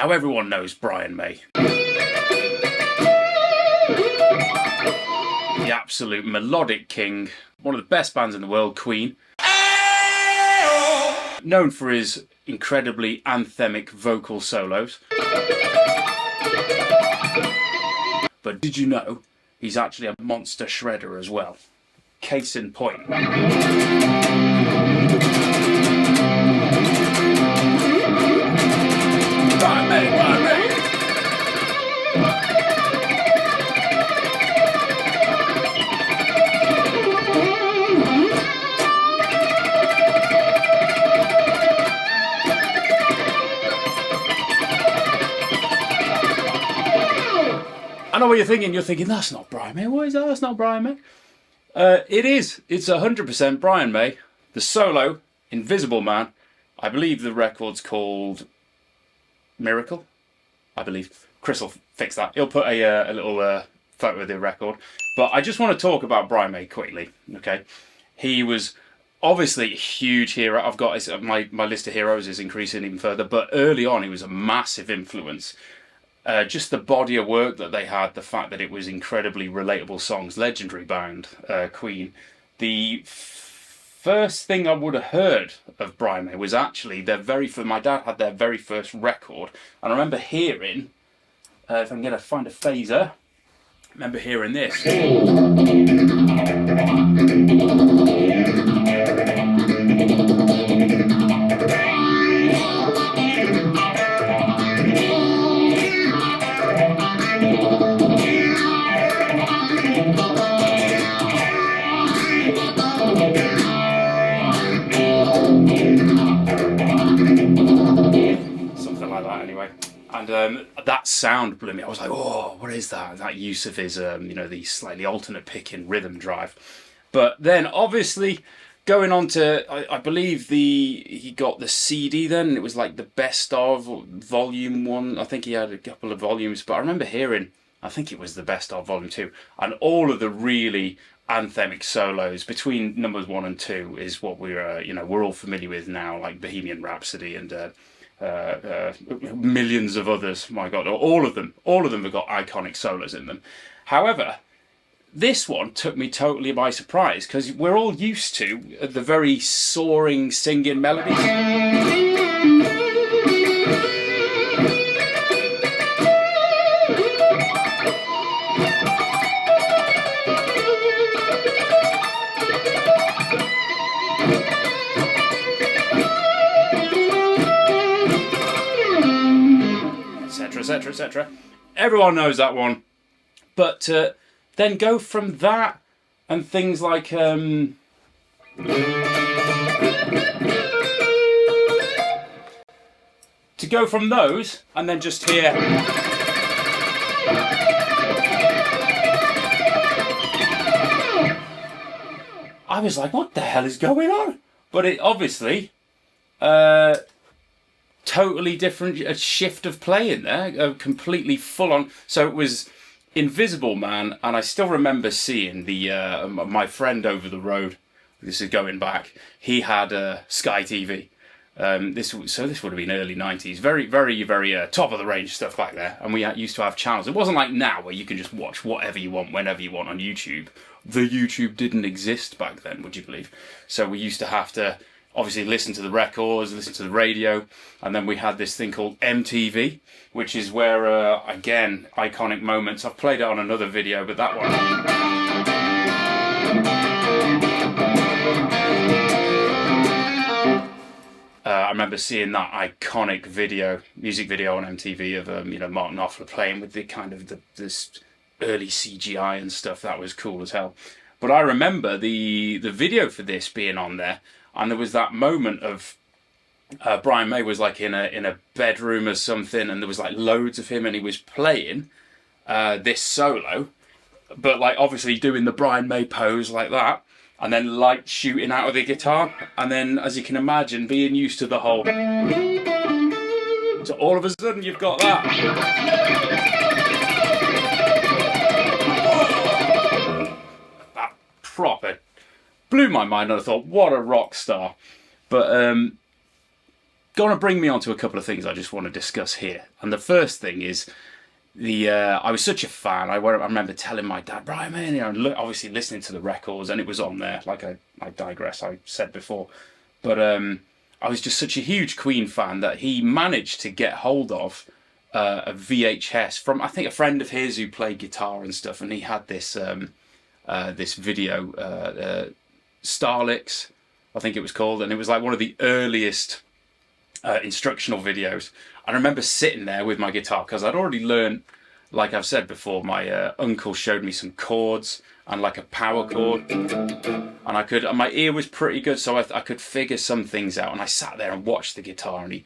Now everyone knows Brian May. The absolute melodic king, one of the best bands in the world, Queen. Known for his incredibly anthemic vocal solos. But did you know he's actually a monster shredder as well? Case in point. Brian May, Brian May. I know what you're thinking. You're thinking, that's not Brian May. What is that? That's not Brian May. It is. It's 100% Brian May. The solo, Invisible Man. I believe the record's called Miracle. I believe. Chris will fix that. He'll put a little photo of the record. But I just want to talk about Brian May quickly. Okay, he was obviously a huge hero. I've got my list of heroes is increasing even further. But early on, he was a massive influence. Just the body of work that they had, the fact that it was incredibly relatable songs, legendary band, Queen. The first thing I would have heard of Brian May was actually my dad had their very first record, and I remember hearing, if I can find a phaser, I remember hearing this. And that sound blew me. I was like, oh, what is that? That use of his, the slightly alternate picking rhythm drive. But then, obviously, going on to, I believe he got the CD then, and it was like the best of volume 1. I think he had a couple of volumes, but I remember hearing, I think it was the best of volume 2, and all of the really anthemic solos between numbers 1 and 2 is what we're all familiar with now, like Bohemian Rhapsody and millions of others. My God, all of them have got iconic solos in them. However, this one took me totally by surprise because we're all used to the very soaring singing melodies. Etc, etc. Everyone knows that one, but then go from that and things like to go from those and then just hear I was like, what the hell is going on? But it obviously totally different, a shift of play in there, completely full on. So it was Invisible Man, and I still remember seeing my friend over the road. This is going back. He had Sky TV. This would have been early 90s. Very, very, very top of the range stuff back there. And we used to have channels. It wasn't like now where you can just watch whatever you want, whenever you want on YouTube. The YouTube didn't exist back then, would you believe? So we used to have to obviously listen to the records, listen to the radio, and then we had this thing called MTV, which is where, again, iconic moments. I've played it on another video, but that one. I remember seeing that iconic music video on MTV of Martin Knopfler playing with the kind of this early CGI and stuff. That was cool as hell. But I remember the video for this being on there. And there was that moment of Brian May was like in a bedroom or something, and there was like loads of him, and he was playing this solo, but like obviously doing the Brian May pose like that, and then light shooting out of the guitar, and then as you can imagine, being used to the whole, so all of a sudden you've got that. That proper blew my mind, and I thought, what a rock star. But going to bring me on to a couple of things I just want to discuss here. And the first thing is I was such a fan. I remember telling my dad, Brian, man, you know, obviously listening to the records, and it was on there. Like I digress, I said before, but I was just such a huge Queen fan that he managed to get hold of a VHS from, I think, a friend of his who played guitar and stuff, and he had this this video, Starlicks, I think it was called, and it was like one of the earliest instructional videos. I remember sitting there with my guitar because I'd already learned, like I've said before, my uncle showed me some chords and like a power chord, and my ear was pretty good, so I could figure some things out. And I sat there and watched the guitar, and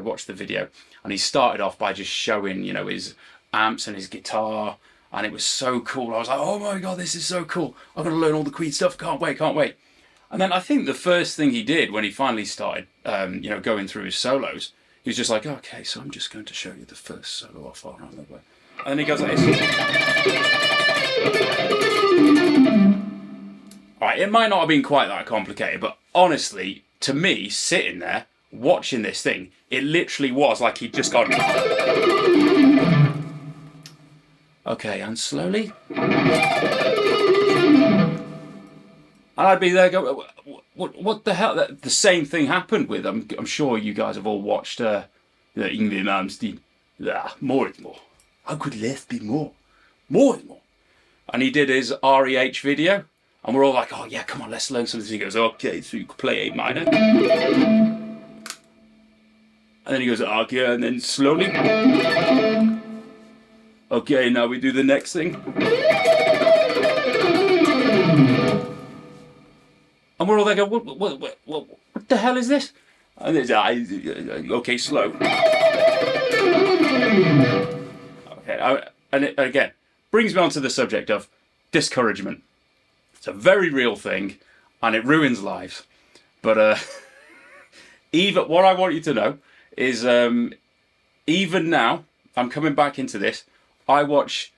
watched the video, and he started off by just showing, you know, his amps and his guitar, and it was so cool. I was like, oh my god, this is so cool! I'm gonna learn all the Queen stuff. Can't wait, can't wait. And then I think the first thing he did when he finally started, you know, going through his solos, he was just like, okay, so I'm just going to show you the first solo off on the way. And then he goes like this. Alright, it might not have been quite that complicated, but honestly, to me, sitting there, watching this thing, it literally was like he'd just gone... Okay, and slowly... And I'd be there going, what the hell? The same thing happened with, I'm sure you guys have all watched the Yngwie Malmsteen. More is more. How could less be more? More is more. And he did his REH video, and we're all like, oh yeah, come on, let's learn something. He goes, okay, so you can play A minor. And then he goes, okay, and then slowly. Okay, now we do the next thing. And we're all there going, what the hell is this? And it's, okay, slow. Okay, and it, again, brings me on to the subject of discouragement. It's a very real thing, and it ruins lives. But even what I want you to know is, even now, I'm coming back into this, I watch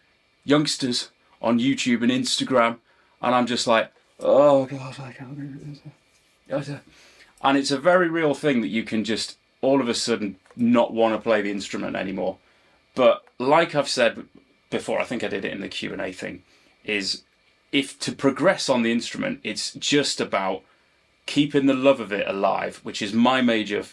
youngsters on YouTube and Instagram, and I'm just like, oh god, I can't do this. And it's a very real thing that you can just all of a sudden not want to play the instrument anymore. But like I've said before, I think I did it in the Q&A thing, is if to progress on the instrument, it's just about keeping the love of it alive, which is my major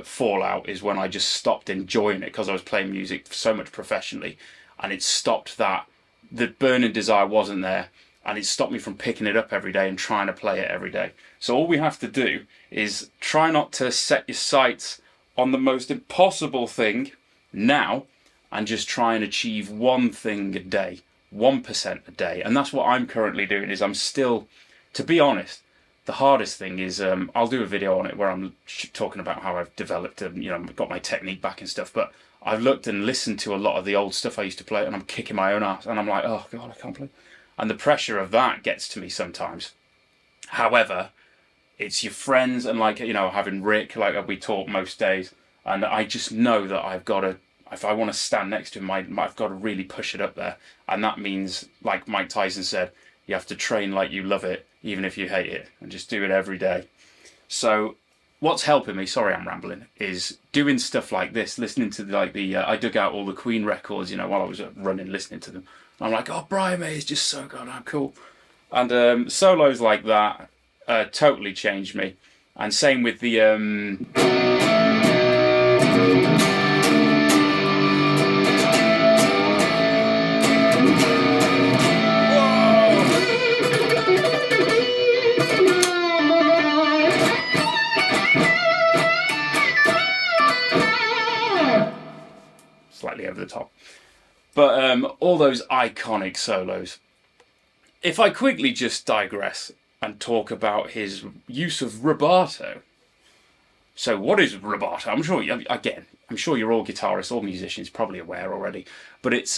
fallout, is when I just stopped enjoying it because I was playing music so much professionally, and it stopped that. The burning desire wasn't there, and it stopped me from picking it up every day and trying to play it every day. So all we have to do is try not to set your sights on the most impossible thing now, and just try and achieve one thing a day, 1% a day. And that's what I'm currently doing. Is I'm still, to be honest, the hardest thing is I'll do a video on it where I'm talking about how I've developed, you know, got my technique back and stuff. But I've looked and listened to a lot of the old stuff I used to play, and I'm kicking my own ass, and I'm like, oh god, I can't play. And the pressure of that gets to me sometimes. However, it's your friends, and like, you know, having Rick, like we talk most days, and I just know that I've got to, if I want to stand next to him, I've got to really push it up there. And that means, like Mike Tyson said, you have to train like you love it, even if you hate it, and just do it every day. So what's helping me, sorry I'm rambling, is doing stuff like this, listening to I dug out all the Queen records, you know, while I was running, listening to them. I'm like, oh, Brian May is just so goddamn cool. And solos like that totally changed me. And same with the... Slightly over the top. But all those iconic solos. If I quickly just digress and talk about his use of rubato. So what is rubato? I'm sure you're all guitarists, all musicians, probably aware already. But it's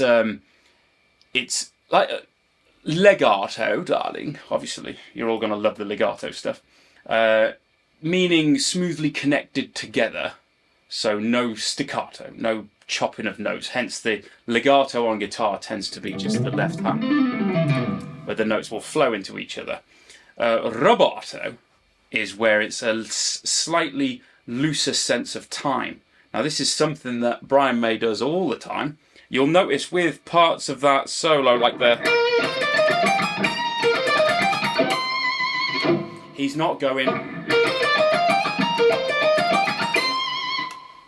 like legato, darling. Obviously, you're all going to love the legato stuff. Meaning smoothly connected together. So no staccato, no chopping of notes. Hence the legato on guitar tends to be just the left hand, where the notes will flow into each other. Rubato is where it's a slightly looser sense of time. Now this is something that Brian May does all the time. You'll notice with parts of that solo, like he's not going.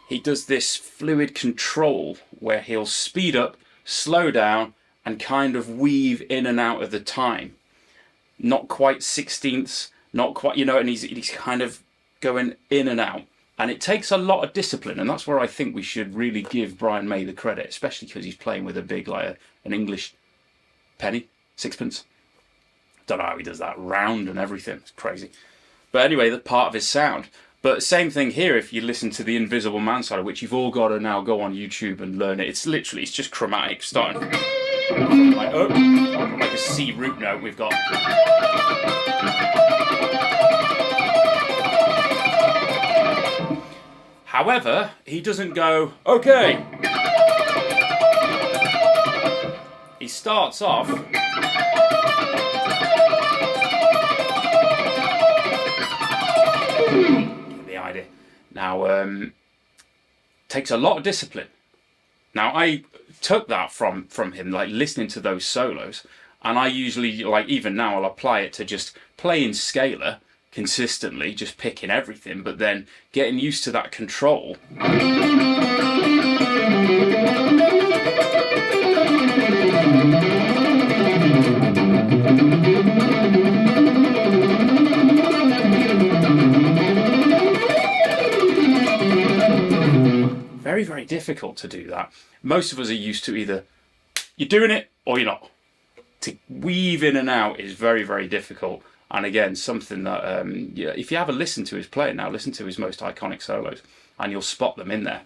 He does this fluid control where he'll speed up, slow down, and kind of weave in and out of the time. Not quite sixteenths, not quite, and he's kind of going in and out. And it takes a lot of discipline, and that's where I think we should really give Brian May the credit, especially because he's playing with a big, like an English penny, sixpence. Don't know how he does that, round and everything. It's crazy. But anyway, that's part of his sound. But same thing here, if you listen to the Invisible Man side, which you've all got to now go on YouTube and learn it. It's just chromatic, starting from like, like a C root note we've got. However, he doesn't go, okay. He starts off. The idea. Now, takes a lot of discipline. Now, I took that from him, like listening to those solos, and I usually, like even now, I'll apply it to just playing scalar consistently, just picking everything, but then getting used to that control. Very, very difficult to do that. Most of us are used to either you're doing it or you're not. To weave in and out is very, very difficult. And again, something that, if you have a listen to his playing now, listen to his most iconic solos, and you'll spot them in there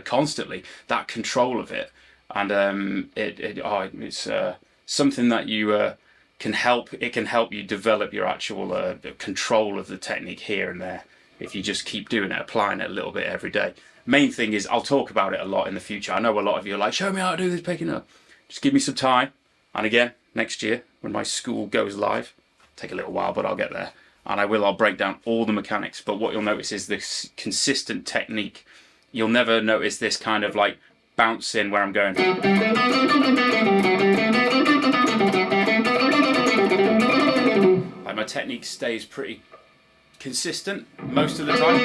constantly. That control of it, and it's something that you can help. It can help you develop your actual control of the technique here and there if you just keep doing it, applying it a little bit every day. Main thing is, I'll talk about it a lot in the future. I know a lot of you are like, show me how to do this picking up. Just give me some time, and again, next year when my school goes live. Take a little while, but I'll get there, and I'll break down all the mechanics. But what you'll notice is this consistent technique. You'll never notice this kind of like bouncing where I'm going. Like my technique stays pretty consistent most of the time.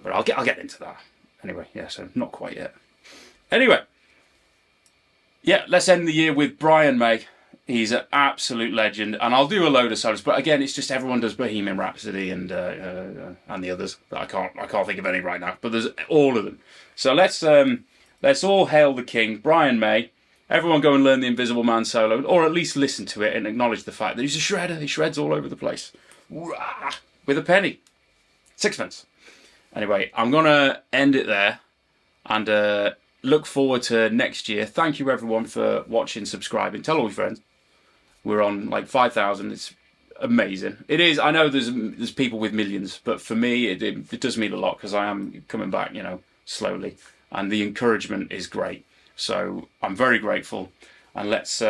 But I'll get into that anyway. Yeah, so not quite yet. Anyway. Yeah, let's end the year with Brian May. He's an absolute legend, and I'll do a load of solos. But again, it's just everyone does Bohemian Rhapsody and the others that I can't think of any right now. But there's all of them. So let's all hail the king, Brian May. Everyone go and learn the Invisible Man solo, or at least listen to it and acknowledge the fact that he's a shredder. He shreds all over the place with a penny, sixpence. Anyway, I'm gonna end it there, and. Look forward to next year. Thank you everyone for watching, subscribing. Tell all your friends. We're on like 5,000. It's amazing. It is. I know there's people with millions, but for me it does mean a lot because I am coming back, slowly, and the encouragement is great. So I'm very grateful. And let's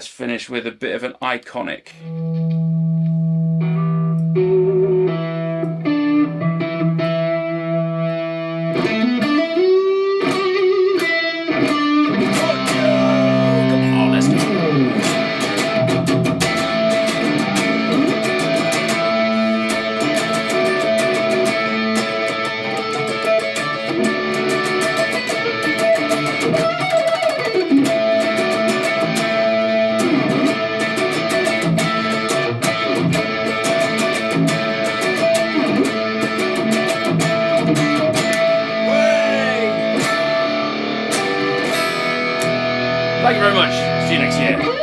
finish with a bit of an iconic. Thank you very much. See you next year.